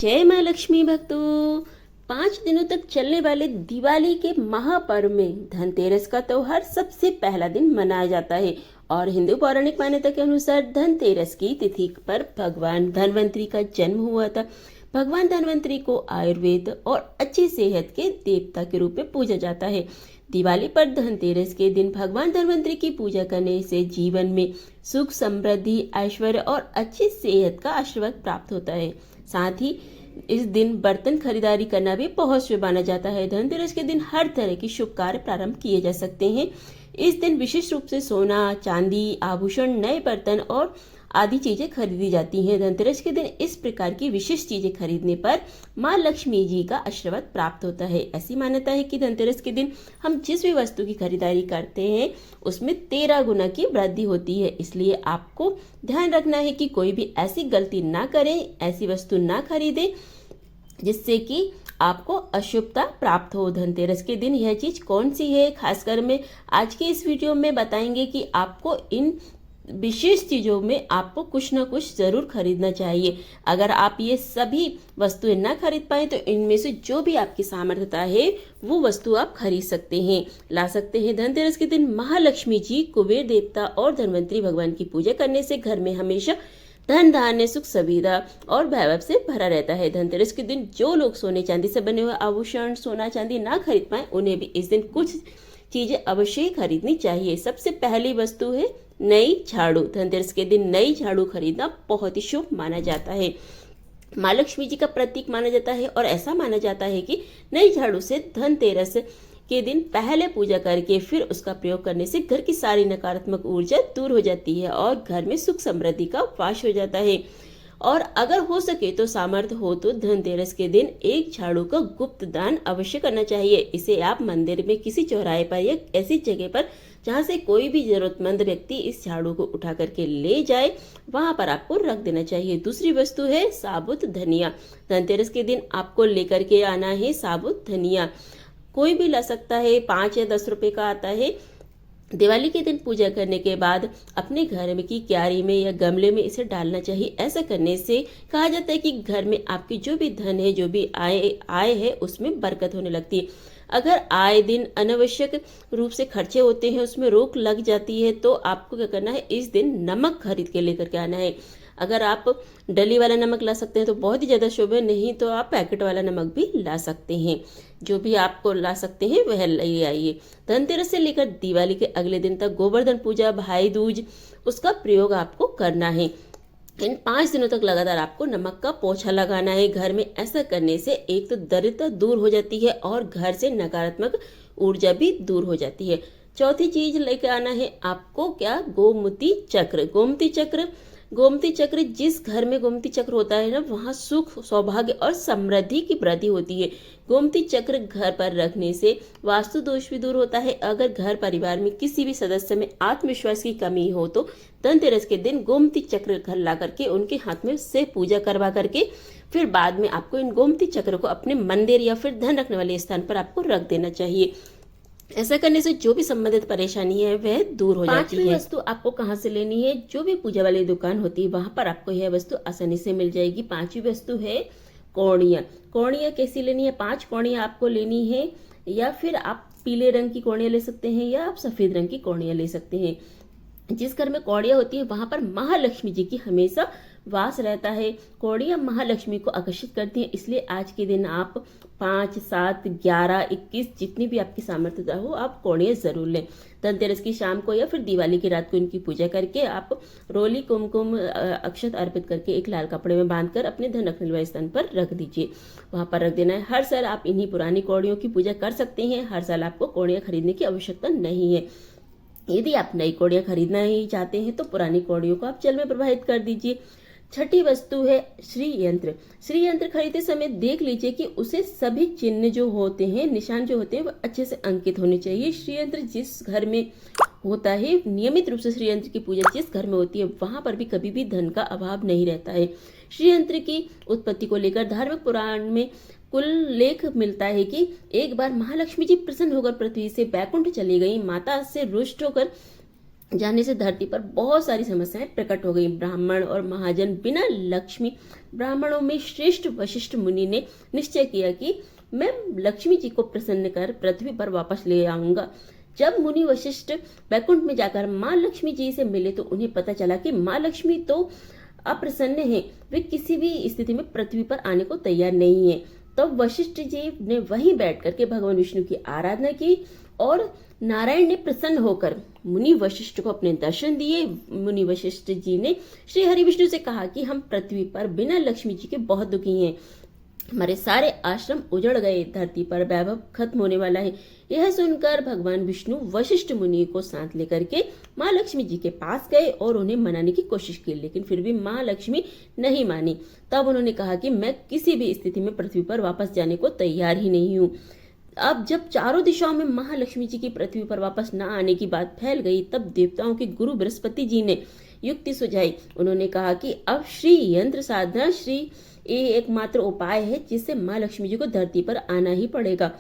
जय माँ लक्ष्मी भक्तों। 5 दिनों तक चलने वाले दिवाली के महापर्व में धनतेरस का त्योहार सबसे पहला दिन मनाया जाता है और हिंदू पौराणिक मान्यता के अनुसार धनतेरस की तिथि पर भगवान धन्वंतरी का जन्म हुआ था। भगवान धन्वंतरी को आयुर्वेद और अच्छी सेहत के देवता के रूप में पूजा जाता है। दिवाली पर धनतेरस के दिन भगवान धन्वंतरी की पूजा करने से जीवन में सुख, समृद्धि, ऐश्वर्य और अच्छी सेहत का आशीर्वाद प्राप्त होता है। साथ ही इस दिन बर्तन खरीदारी करना भी बहुत शुभ माना जाता है। धनतेरस के दिन हर तरह की शुभ कार्य प्रारंभ किए जा सकते हैं। इस दिन विशेष रूप से सोना, चांदी, आभूषण, नए बर्तन और आदि चीजें खरीदी जाती हैं। धनतेरस के दिन इस प्रकार की विशेष चीजें खरीदने पर माँ लक्ष्मी जी का आशीर्वाद प्राप्त होता है। ऐसी मान्यता है कि धनतेरस के दिन हम जिस भी वस्तु की खरीदारी करते हैं उसमें 13 गुना की वृद्धि होती है। इसलिए आपको ध्यान रखना है कि कोई भी ऐसी गलती ना करें, ऐसी वस्तु ना खरीदें जिससे कि आपको अशुभता प्राप्त हो। धनतेरस के दिन यह चीज कौन सी है, खासकर में आज के इस वीडियो में बताएंगे कि आपको इन विशेष चीजों में आपको कुछ ना कुछ जरूर खरीदना चाहिए। अगर आप ये सभी वस्तुएं ना खरीद पाए तो इनमें से जो भी आपकी सामर्थ्यता है वो वस्तु आप खरीद सकते हैं, ला सकते हैं। धनतेरस के दिन महालक्ष्मी जी, कुबेर देवता और धन्वंतरी भगवान की पूजा करने से घर में हमेशा धन, धान्य, सुख, सुविधा और वैभव से भरा रहता है। धनतेरस के दिन जो लोग सोने चांदी से बने हुए आभूषण, सोना चांदी ना खरीद पाए उन्हें भी इस दिन कुछ चीजें अवश्य ही खरीदनी चाहिए। सबसे पहली वस्तु है नई झाड़ू। धनतेरस के दिन नई झाड़ू खरीदना बहुत ही शुभ माना जाता है। माँ लक्ष्मी जी का प्रतीक माना जाता है और ऐसा माना जाता है कि नई झाड़ू से धनतेरस के दिन पहले पूजा करके फिर उसका प्रयोग करने से घर की सारी नकारात्मक ऊर्जा दूर हो जाती है और घर में सुख समृद्धि का वास हो जाता है। और अगर हो सके तो सामर्थ्य हो तो धनतेरस के दिन एक झाड़ू का गुप्त दान अवश्य करना चाहिए। इसे आप मंदिर में किसी चौराहे पर या ऐसी जगह पर जहां से कोई भी जरूरतमंद व्यक्ति इस झाड़ू को उठा करके ले जाए वहां पर आपको रख देना चाहिए। दूसरी वस्तु है साबुत धनिया। धनतेरस के दिन आपको लेकर के आना है साबुत धनिया। कोई भी ला सकता है, 5 या 10 रुपए का आता है। दिवाली के दिन पूजा करने के बाद अपने घर में की क्यारी में या गमले में इसे डालना चाहिए। ऐसा करने से कहा जाता है कि घर में आपकी जो भी धन है, जो भी आय है उसमें बरकत होने लगती है। अगर आए दिन अनावश्यक रूप से खर्चे होते हैं, उसमें रोक लग जाती है, तो आपको क्या करना है, इस दिन नमक खरीद के लेकर के आना है। अगर आप डली वाला नमक ला सकते हैं तो बहुत ही ज़्यादा शुभ है, नहीं तो आप पैकेट वाला नमक भी ला सकते हैं। जो भी आपको ला सकते हैं वह ले आइए। धनतेरस से लेकर दिवाली के अगले दिन तक गोवर्धन पूजा, भाई दूज, उसका प्रयोग आपको करना है। इन 5 दिनों तक लगातार आपको नमक का पोछा लगाना है घर में। ऐसा करने से एक तो दरिद्रता दूर हो जाती है और घर से नकारात्मक ऊर्जा भी दूर हो जाती है। चौथी चीज लेकर आना है आपको क्या, गोमती चक्र। गोमती चक्र जिस घर में गोमती चक्र होता है ना, वहाँ सुख, सौभाग्य और समृद्धि की वृद्धि होती है। गोमती चक्र घर पर रखने से वास्तु दोष भी दूर होता है। अगर घर परिवार में किसी भी सदस्य में आत्मविश्वास की कमी हो तो धनतेरस के दिन गोमती चक्र घर ला करके उनके हाथ में से पूजा करवा करके फिर बाद में आपको इन गोमती चक्र को अपने मंदिर या फिर धन रखने वाले स्थान पर आपको रख देना चाहिए। ऐसा करने से जो भी संबंधित परेशानी है वह दूर हो जाती है। वस्तु आपको कहाँ से लेनी है, जो भी पूजा वाली दुकान होती है वहां पर आपको यह वस्तु आसानी से मिल जाएगी। 5वीं वस्तु है कौड़ियाँ। कौड़ियाँ कैसी लेनी है, 5 कौड़ियाँ आपको लेनी है, या फिर आप पीले रंग की कौड़ियाँ ले सकते हैं या आप सफेद रंग की कौड़ियाँ ले सकते हैं। जिस घर में कौड़ियाँ होती है वहां पर महालक्ष्मी जी की हमेशा वास रहता है। कौड़ियाँ महालक्ष्मी को आकर्षित करती हैं, इसलिए आज के दिन आप 5, 7, 11, 21 जितनी भी आपकी सामर्थ्यता हो आप कौड़ियाँ जरूर लें। धनतेरस की शाम को या फिर दिवाली की रात को इनकी पूजा करके आप रोली, कुमकुम, अक्षत अर्पित करके एक लाल कपड़े में बांधकर अपने धन रखने वाले स्थान पर रख दीजिए। वहां पर रख देना है। हर साल आप इन्हीं पुरानी कौड़ियों की पूजा कर सकते हैं। हर साल आपको कौड़ियाँ खरीदने की आवश्यकता नहीं है। यदि आप नई कौड़ियाँ खरीदना ही चाहते हैं तो पुरानी कौड़ियों को आप जल में प्रवाहित कर दीजिए। छठी वस्तु है श्री यंत्र। श्री यंत्र खरीदते समय देख लीजिए कि उसे सभी चिन्ह जो होते हैं, निशान जो होते हैं वो अच्छे से अंकित होने चाहिए। श्री यंत्र जिस घर में होता है, नियमित रूप से श्री यंत्र की पूजा जिस घर में होती है वहां पर भी कभी भी धन का अभाव नहीं रहता है। श्री यंत्र की उत्पत्ति को लेकर धार्मिक पुराण में कुल लेख मिलता है कि एक बार महालक्ष्मी जी प्रसन्न होकर पृथ्वी से बैकुंठ चली गई। माता से रुष्ट होकर जाने से धरती पर बहुत सारी समस्याएं प्रकट हो गई। ब्राह्मण और महाजन बिना लक्ष्मी, ब्राह्मणों में श्रेष्ठ वशिष्ठ मुनि ने निश्चय किया कि मैं लक्ष्मी जी को प्रसन्न कर पृथ्वी पर वापस ले आऊंगा। जब मुनि वशिष्ठ वैकुंठ में जाकर माँ लक्ष्मी जी से मिले तो उन्हें पता चला कि माँ लक्ष्मी तो अप्रसन्न है, वे किसी भी स्थिति में पृथ्वी पर आने को तैयार नहीं है। तब तो वशिष्ठ जी ने वहीं बैठ करके भगवान विष्णु की आराधना की और नारायण ने प्रसन्न होकर मुनि वशिष्ठ को अपने दर्शन दिए। मुनि वशिष्ठ जी ने श्री हरि विष्णु से कहा कि हम पृथ्वी पर बिना लक्ष्मी जी के बहुत दुखी हैं, हमारे सारे आश्रम उजड़ गए, धरती पर वैभव खत्म होने वाला है। यह सुनकर भगवान विष्णु वशिष्ठ मुनि को साथ लेकर के माँ लक्ष्मी जी के पास गए और उन्हें मनाने की कोशिश की, लेकिन फिर भी माँ लक्ष्मी नहीं मानी। तब उन्होंने कहा कि मैं किसी भी स्थिति में पृथ्वी पर वापस जाने को तैयार ही नहीं हूँ। अब जब चारों दिशाओं में महालक्ष्मी जी की पृथ्वी पर वापस न आने की बात फैल गई, तब देवताओं के गुरु बृहस्पति जी ने युक्ति सुझाई। उन्होंने कहा कि अब श्री यंत्र साधना श्री ये एकमात्र उपाय है जिससे माँ लक्ष्मी जी को धरती पर आना ही पड़ेगा।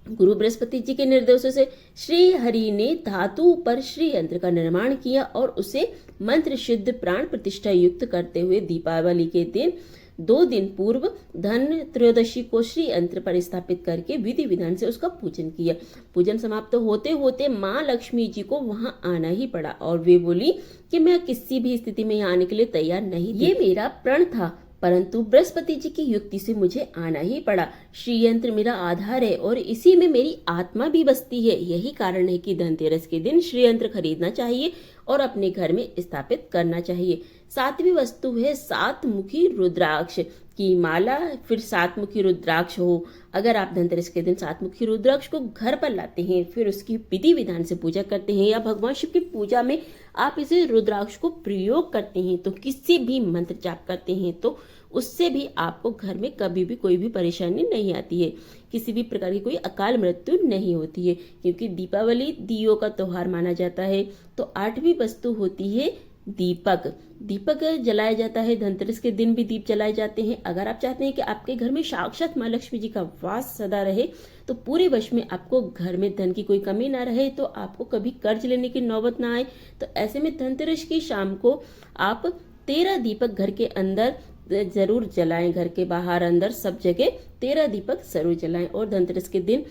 गुरु बृहस्पति जी के निर्देशों से श्री हरि ने धातु पर श्री यंत्र का निर्माण किया और उसे मंत्र सिद्ध प्राण प्रतिष्ठा युक्त करते हुए दीपावली के दिन 2 दिन पूर्व धन त्रयोदशी को श्री यंत्र पर स्थापित करके विधि विधान से उसका पूजन किया। पूजन समाप्त होते होते माँ लक्ष्मी जी को वहां आना ही पड़ा और वे बोली कि मैं किसी भी स्थिति में यहाँ आने के लिए तैयार नहीं, ये मेरा प्रण था, परंतु बृहस्पति जी की युक्ति से मुझे आना ही पड़ा। श्री यंत्र मेरा आधार है और इसी में मेरी आत्मा भी बसती है। यही कारण है कि धनतेरस के दिन श्री यंत्र खरीदना चाहिए और अपने घर में स्थापित करना चाहिए। 7वीं वस्तु है 7 मुखी रुद्राक्ष की माला, फिर 7 मुखी रुद्राक्ष हो। अगर आप धनतेरस के दिन 7 मुखी रुद्राक्ष को घर पर लाते हैं, फिर उसकी विधि विधान से पूजा करते हैं या भगवान शिव की पूजा में आप इसे रुद्राक्ष को प्रयोग करते हैं, तो किसी भी मंत्र जाप करते हैं तो उससे भी आपको घर में कभी भी कोई भी परेशानी नहीं आती है, किसी भी प्रकार की कोई अकाल मृत्यु नहीं होती है, क्योंकि दीपावली दियों का त्योहार माना जाता है। तो 8वीं वस्तु होती है दीपक। दीपक जलाया जाता है, धनतेरस के दिन भी दीप जलाए जाते हैं। अगर आप चाहते हैं कि आपके घर में साक्षात माँ लक्ष्मी जी का वास सदा रहे, तो पूरे वर्ष में आपको घर में धन की कोई कमी ना रहे, तो आपको कभी कर्ज लेने की नौबत ना आए, तो ऐसे में धनतेरस की शाम को आप 13 दीपक घर के अंदर जरूर जलाएं, घर के बाहर अंदर सब जगह 13 दीपक जरूर जलाएं। और धनतेरस के दिन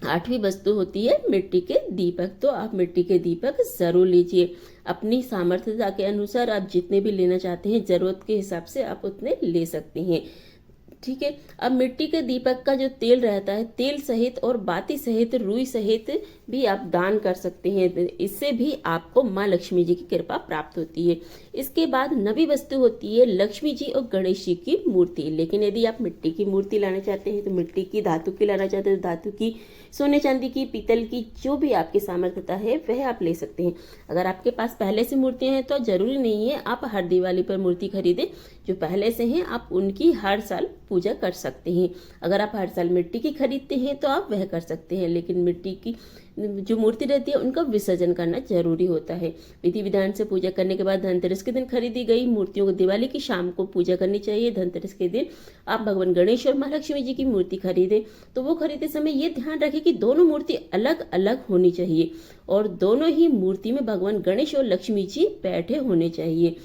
8वीं वस्तु होती है मिट्टी के दीपक, तो आप मिट्टी के दीपक जरूर लीजिए। अपनी सामर्थ्यता के अनुसार आप जितने भी लेना चाहते हैं, जरूरत के हिसाब से आप उतने ले सकते हैं, ठीक है। अब मिट्टी के दीपक का जो तेल रहता है, तेल सहित और बाती सहित, रुई सहित भी आप दान कर सकते हैं, इससे भी आपको माँ लक्ष्मी जी की कृपा प्राप्त होती है। इसके बाद 9वीं वस्तु होती है लक्ष्मी जी और गणेश जी की मूर्ति। लेकिन यदि आप मिट्टी की मूर्ति लाना चाहते हैं तो मिट्टी की, धातु की लाना चाहते हैं तो धातु की, सोने चांदी की, पीतल की, जो भी आपकी सामर्थ्यता है वह आप ले सकते हैं। अगर आपके पास पहले से मूर्तियां हैं तो जरूरी नहीं है आप हर दिवाली पर मूर्ति खरीदें, जो पहले से हैं आप उनकी हर साल पूजा कर सकते हैं। अगर आप हर साल मिट्टी की खरीदते हैं तो आप वह कर सकते हैं, लेकिन मिट्टी की जो मूर्ति रहती है उनका विसर्जन करना जरूरी होता है। विधि विधान से पूजा करने के बाद धनतेरस के दिन खरीदी गई मूर्तियों को दिवाली की शाम को पूजा करनी चाहिए। धनतेरस के दिन आप भगवान गणेश और माँ लक्ष्मी जी की मूर्ति खरीदें तो वो खरीदते समय ये ध्यान रखें कि दोनों मूर्ति अलग अलग होनी चाहिए और दोनों ही मूर्ति में भगवान गणेश और लक्ष्मी जी बैठे होने चाहिए,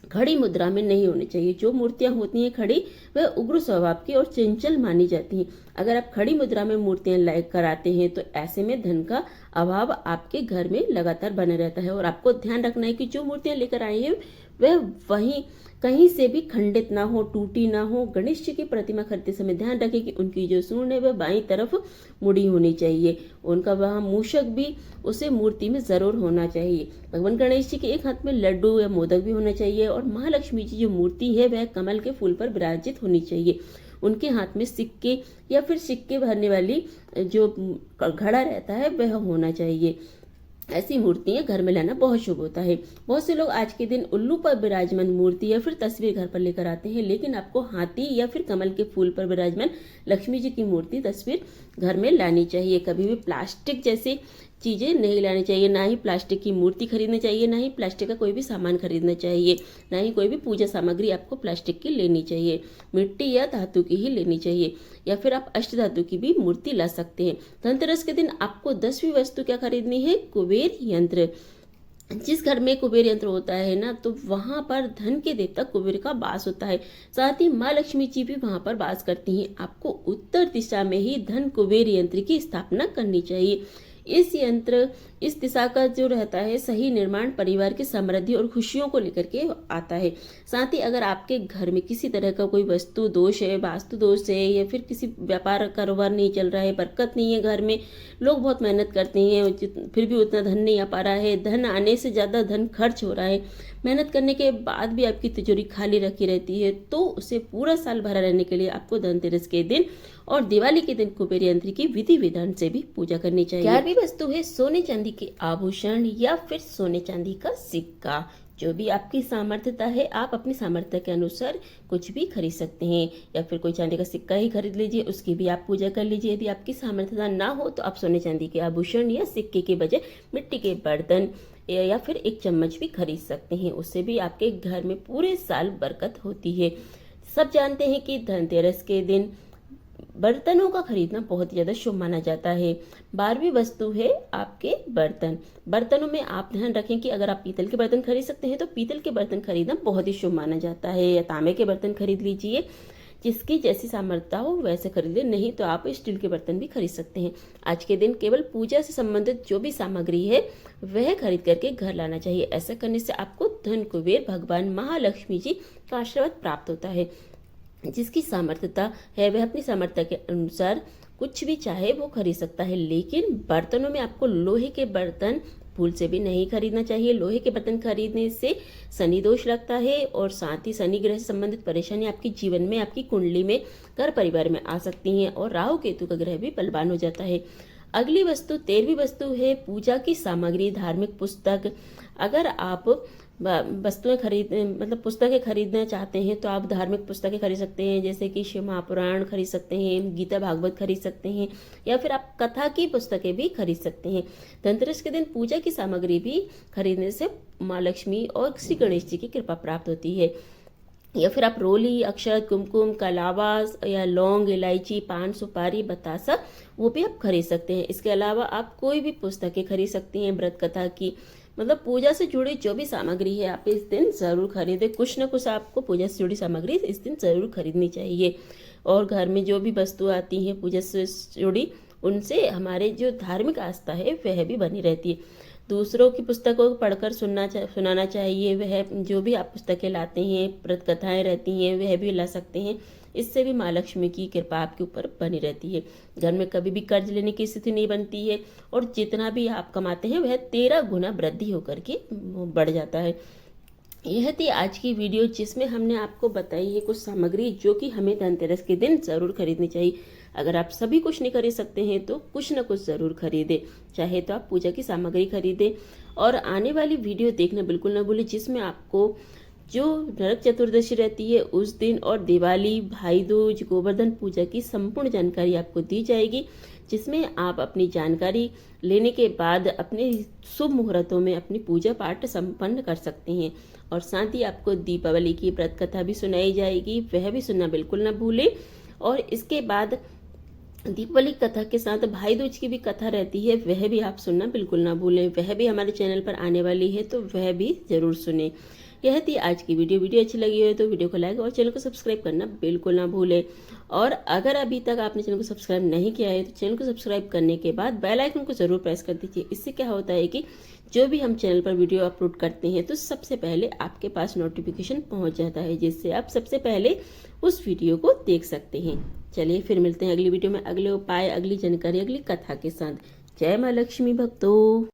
खड़ी मुद्रा में नहीं होनी चाहिए। जो मूर्तियां होती हैं खड़ी, वह उग्र स्वभाव की और चंचल मानी जाती हैं। अगर आप खड़ी मुद्रा में मूर्तियां लायक कराते हैं तो ऐसे में धन का अभाव आपके घर में लगातार बना रहता है। और आपको ध्यान रखना है कि जो मूर्तियां लेकर आए हैं वह वहीं कहीं से भी खंडित ना हो, टूटी ना हो। गणेश जी की प्रतिमा खरीदते समय ध्यान रखें कि उनकी जो सूंड है वह बाईं तरफ मुड़ी होनी चाहिए, उनका वह मूषक भी उसे मूर्ति में जरूर होना चाहिए। भगवान गणेश जी के एक हाथ में लड्डू या मोदक भी होना चाहिए और महालक्ष्मी जी जो मूर्ति है वह कमल के फूल पर विराजित होनी चाहिए। उनके हाथ में सिक्के या फिर सिक्के भरने वाली जो घड़ा रहता है वह होना चाहिए। ऐसी मूर्तियां घर में लाना बहुत शुभ होता है। बहुत से लोग आज के दिन उल्लू पर विराजमान मूर्ति या फिर तस्वीर घर पर लेकर आते हैं, लेकिन आपको हाथी या फिर कमल के फूल पर विराजमान लक्ष्मी जी की मूर्ति तस्वीर घर में लानी चाहिए। कभी भी प्लास्टिक जैसी चीजें नहीं लानी चाहिए, ना ही प्लास्टिक की मूर्ति खरीदनी चाहिए, ना ही प्लास्टिक का कोई भी सामान खरीदना चाहिए, ना ही कोई भी पूजा सामग्री आपको प्लास्टिक की लेनी चाहिए। मिट्टी या धातु की ही लेनी चाहिए, या फिर आप अष्ट धातु की भी मूर्ति ला सकते हैं। धनतेरस के दिन आपको 10वीं वस्तु क्या खरीदनी है? कुबेर यंत्र। जिस घर में कुबेर यंत्र होता है ना, तो वहां पर धन के देवता कुबेर का वास होता है। साथ ही माँ लक्ष्मी जी भी वहां पर वास करती हैं। आपको उत्तर दिशा में ही धन कुबेर यंत्र की स्थापना करनी चाहिए। इस यंत्र, इस दिशा का जो रहता है, सही निर्माण परिवार की समृद्धि और खुशियों को लेकर के आता है। साथ ही अगर आपके घर में किसी तरह का कोई वस्तु दोष है, वास्तु दोष है, या फिर किसी व्यापार कारोबार नहीं चल रहा है, बरकत नहीं है घर में, लोग बहुत मेहनत करते हैं फिर भी उतना धन नहीं आ पा रहा है, धन आने से ज़्यादा धन खर्च हो रहा है, मेहनत करने के बाद भी आपकी तिजोरी खाली रखी रहती है, तो उसे पूरा साल भरा रहने के लिए आपको धनतेरस के दिन और दिवाली के दिन कुबेर यंत्र की विधि विधान से भी पूजा करनी चाहिए। 11वीं वस्तु है सोने चांदी के आभूषण या फिर सोने चांदी का सिक्का। जो भी आपकी सामर्थ्यता है, आप अपनी सामर्थ्य के अनुसार कुछ भी खरीद सकते हैं, या फिर कोई चांदी का सिक्का ही खरीद लीजिए, उसकी भी आप पूजा कर लीजिए। यदि आपकी सामर्थ्यता ना हो तो आप सोने चांदी के आभूषण या सिक्के के बजाय मिट्टी के बर्तन या फिर एक चम्मच भी खरीद सकते हैं। उससे भी आपके घर में पूरे साल बरकत होती है। सब जानते हैं कि धनतेरस के दिन बर्तनों का खरीदना बहुत ज़्यादा शुभ माना जाता है। 12वीं वस्तु है आपके बर्तन। बर्तनों में आप ध्यान रखें कि अगर आप पीतल के बर्तन खरीद सकते हैं तो पीतल के बर्तन खरीदना बहुत ही शुभ माना जाता है, या तांबे के बर्तन खरीद लीजिए। जिसकी जैसी सामर्थ्यता हो वैसे खरीदें, नहीं तो आप स्टील के बर्तन भी खरीद सकते हैं। आज के दिन केवल पूजा से संबंधित जो भी सामग्री है वह खरीद करके घर लाना चाहिए। ऐसा करने से आपको धन कुबेर भगवान महालक्ष्मी जी का आशीर्वाद प्राप्त होता है। जिसकी सामर्थ्यता है वह अपनी सामर्थ्य के अनुसार कुछ भी चाहे वो खरीद सकता है, लेकिन बर्तनों में आपको लोहे के बर्तन भूल से भी नहीं खरीदना चाहिए। लोहे के बर्तन खरीदने से शनि दोष लगता है, और साथ ही शनि ग्रह से संबंधित परेशानी आपके जीवन में, आपकी कुंडली में, घर परिवार में आ सकती हैं, और राहु केतु का ग्रह भी बलवान हो जाता है। अगली वस्तु 13वीं वस्तु है पूजा की सामग्री, धार्मिक पुस्तक। अगर आप वस्तुएं मतलब पुस्तकें खरीदना चाहते हैं तो आप धार्मिक पुस्तकें खरीद सकते हैं, जैसे कि शिव महापुराण खरीद सकते हैं, गीता भागवत खरीद सकते हैं, या फिर आप कथा की पुस्तकें भी खरीद सकते हैं। धनतेरस के दिन पूजा की सामग्री भी खरीदने से माँ लक्ष्मी और श्री गणेश जी की कृपा प्राप्त होती है। या फिर आप रोली, अक्षत, कुमकुम, कलावा या लौंग, इलायची, पान, सुपारी, बतासा वो भी आप खरीद सकते हैं। इसके अलावा आप कोई भी पुस्तकें खरीद सकती हैं व्रत कथा की, मतलब पूजा से जुड़ी जो भी सामग्री है आप इस दिन ज़रूर खरीदें। कुछ न कुछ आपको पूजा से जुड़ी सामग्री इस दिन ज़रूर खरीदनी चाहिए। और घर में जो भी वस्तु आती हैं पूजा से जुड़ी, उनसे हमारे जो धार्मिक आस्था है वह भी बनी रहती है। दूसरों की पुस्तकों को पढ़कर सुनाना चाहिए। वह जो भी आप पुस्तकें लाते हैं, व्रत कथाएँ रहती हैं, वह भी ला सकते हैं। इससे भी माँ लक्ष्मी की कृपा आपके ऊपर बनी रहती है। घर में कभी भी कर्ज लेने की स्थिति नहीं बनती है, और जितना भी आप कमाते हैं वह 13 गुना वृद्धि होकर के बढ़ जाता है। यह थी आज की वीडियो, जिसमें हमने आपको बताई है कुछ सामग्री जो कि हमें धनतेरस के दिन ज़रूर खरीदनी चाहिए। अगर आप सभी कुछ नहीं खरीद सकते हैं तो कुछ न कुछ ज़रूर खरीदें। चाहे तो आप पूजा की सामग्री खरीदें, और आने वाली वीडियो देखना बिल्कुल ना भूलें, जिसमें आपको जो नरक चतुर्दशी रहती है उस दिन, और दिवाली, भाई दूज, गोवर्धन पूजा की संपूर्ण जानकारी आपको दी जाएगी, जिसमें आप अपनी जानकारी लेने के बाद अपने शुभ मुहूर्तों में अपनी पूजा पाठ संपन्न कर सकते हैं। और साथ ही आपको दीपावली की व्रत कथा भी सुनाई जाएगी, वह भी सुनना बिल्कुल ना भूलें। और इसके बाद दीपावली कथा के साथ भाई दूज की भी कथा रहती है, वह भी आप सुनना बिल्कुल ना भूलें। वह भी हमारे चैनल पर आने वाली है, तो वह भी जरूर सुने। यह थी आज की वीडियो अच्छी लगी हो तो वीडियो को लाइक और चैनल को सब्सक्राइब करना बिल्कुल ना भूलें। और अगर अभी तक आपने चैनल को सब्सक्राइब नहीं किया है तो चैनल को सब्सक्राइब करने के बाद बेल आइकन को जरूर प्रेस कर दीजिए। इससे क्या होता है कि जो भी हम चैनल पर वीडियो अपलोड करते हैं तो सबसे पहले आपके पास नोटिफिकेशन पहुंच जाता है, जिससे आप सबसे पहले उस वीडियो को देख सकते हैं। चलिए फिर मिलते हैं अगली वीडियो में, अगले उपाय, अगली जानकारी, अगली कथा के साथ। जय माँ लक्ष्मी भक्तों।